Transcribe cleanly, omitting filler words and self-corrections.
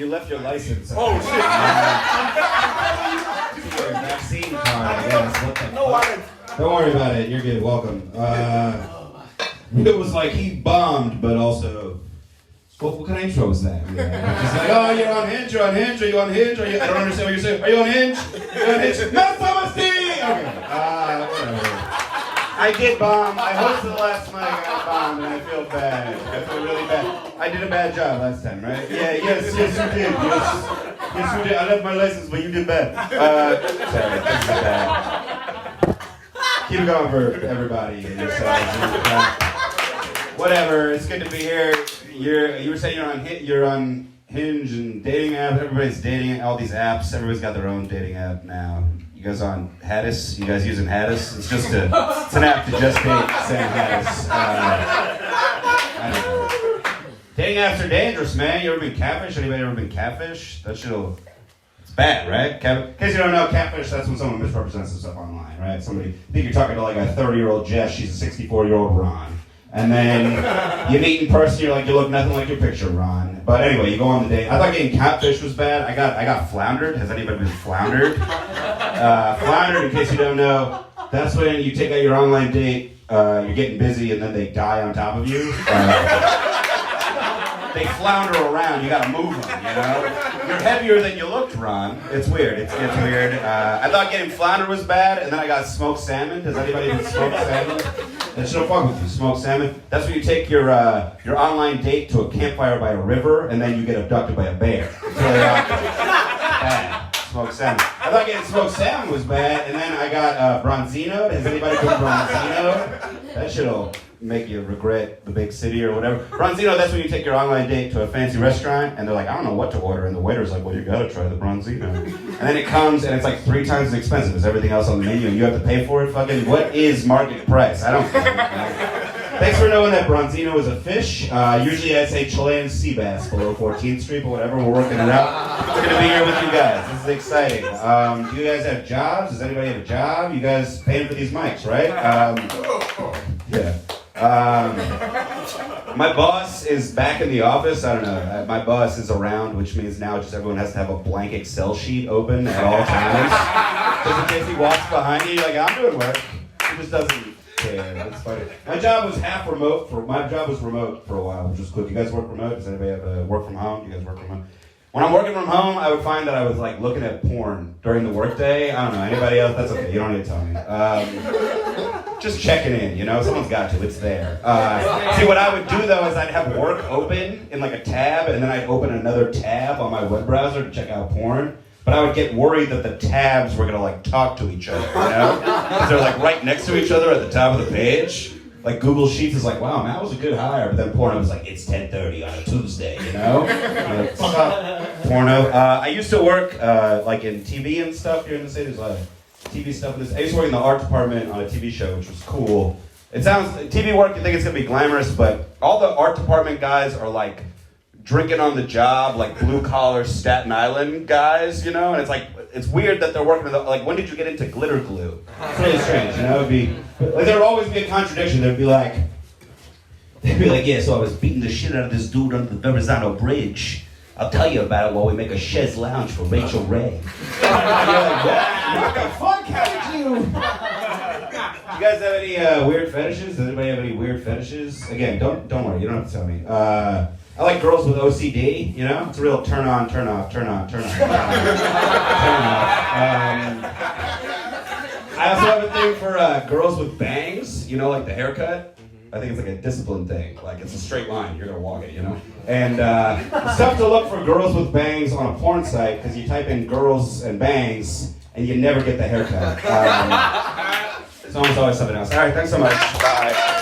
You left your license. Oh shit! Your vaccine card. Yes. What the No, fuck? Don't worry about it. You're good. Welcome. It was like he bombed, but also. What kind of intro was that? Yeah. Just like, oh, you're on Hinge. You're on Hinge. Are you on Hinge? I don't understand what you're saying. Are you on Hinge? You're on Hinge. No, Somerstein. Okay. Whatever. I did bomb. I hosted last night. I got bombed, and I feel bad. I feel really bad. I did a bad job last time, right? Yeah. Yes, you did. Yes, you did. I left my license, but you did bad. Sorry, this is bad. Keep it going for everybody and yourselves. Whatever. It's good to be here. You were saying you're on Hinge and dating apps. Everybody's dating all these apps. Everybody's got their own dating app now. You guys on Haddis? You guys using Haddis? It's an app to just date saying Haddis. I don't know. Dating apps are dangerous, man. You ever been catfish? Anybody ever been catfish? It's bad, right? In case you don't know, catfish, that's when someone misrepresents themselves online, right? Somebody, think you're talking to like a 30-year-old Jess, she's a 64-year-old Ron. And then you meet in person, you're like, you look nothing like your picture, Ron. But anyway, you go on the date. I thought getting catfish was bad. I got floundered. Has anybody been floundered? Floundered, in case you don't know, that's when you take out your online date, you're getting busy, and then they die on top of you. They flounder around, you gotta move them, you know? You're heavier than you looked, Ron. It's weird, it's weird. I thought getting flounder was bad, and then I got smoked salmon. Does anybody even smoke salmon? That shit'll fuck with you, smoked salmon. That's when you take your online date to a campfire by a river, and then you get abducted by a bear. It's really awkward. Bad. Smoked salmon. I thought getting smoked salmon was bad, and then I got bronzino. Has anybody been bronzino? That shit'll make you regret the big city or whatever. Bronzino, that's when you take your online date to a fancy restaurant, and they're like, I don't know what to order, and the waiter's like, well, you gotta try the bronzino. And then it comes, and it's like 3 times as expensive as everything else on the menu, and you have to pay for it. Fucking, what is market price? I don't know. Thanks for knowing that bronzino is a fish. Usually I say Chilean sea bass below 14th Street, but whatever, we're working it out. It's gonna be here with you guys. This is exciting. Do you guys have jobs? Does anybody have a job? You guys paying for these mics, right? Yeah. My boss is back in the office. I don't know. My boss is around, which means now just everyone has to have a blank Excel sheet open at all times. Just in case he walks behind you, you're like, I'm doing work. He just doesn't care. That's funny. My job was remote for a while, which was cool. Do you guys work remote? Does anybody have work from home? Do you guys work from home? When I'm working from home, I would find that I was like looking at porn during the workday. I don't know. Anybody else? That's okay. You don't need to tell me. Just checking in, you know? Someone's got to. It's there. See, what I would do, though, is I'd have work open in like a tab, and then I'd open another tab on my web browser to check out porn. But I would get worried that the tabs were going to, like, talk to each other, you know? Because they're, like, right next to each other at the top of the page. Like, Google Sheets is like, wow, man, that was a good hire. But then porno was like, it's 10:30 on a Tuesday, you know? Like, fuck up, porno. I used to work, like, in TV and stuff here in the city. There's a lot of TV stuff in this. I used to work in the art department on a TV show, which was cool. It sounds, TV work, you think it's going to be glamorous, but all the art department guys are, like, drinking on the job, like blue-collar Staten Island guys, you know? And it's like, it's weird that they're working with, like, when did you get into glitter glue? It's really strange, you know? It'd be, like, there would always be a contradiction. They'd be like, yeah, so I was beating the shit out of this dude under the Verrazano Bridge. I'll tell you about it while we make a chaise lounge for Rachel Ray. And you're like, what the fuck? How did you? You guys have any weird fetishes? Does anybody have any weird fetishes? Again, don't worry, you don't have to tell me. I like girls with OCD, you know? It's a real turn on, turn off, turn on, turn on, turn on. Turn off. I also have a thing for girls with bangs, you know, like the haircut. I think it's like a discipline thing. Like, it's a straight line, you're gonna walk it, you know? And it's tough to look for girls with bangs on a porn site because you type in girls and bangs and you never get the haircut. It's almost always something else. All right, thanks so much. Bye.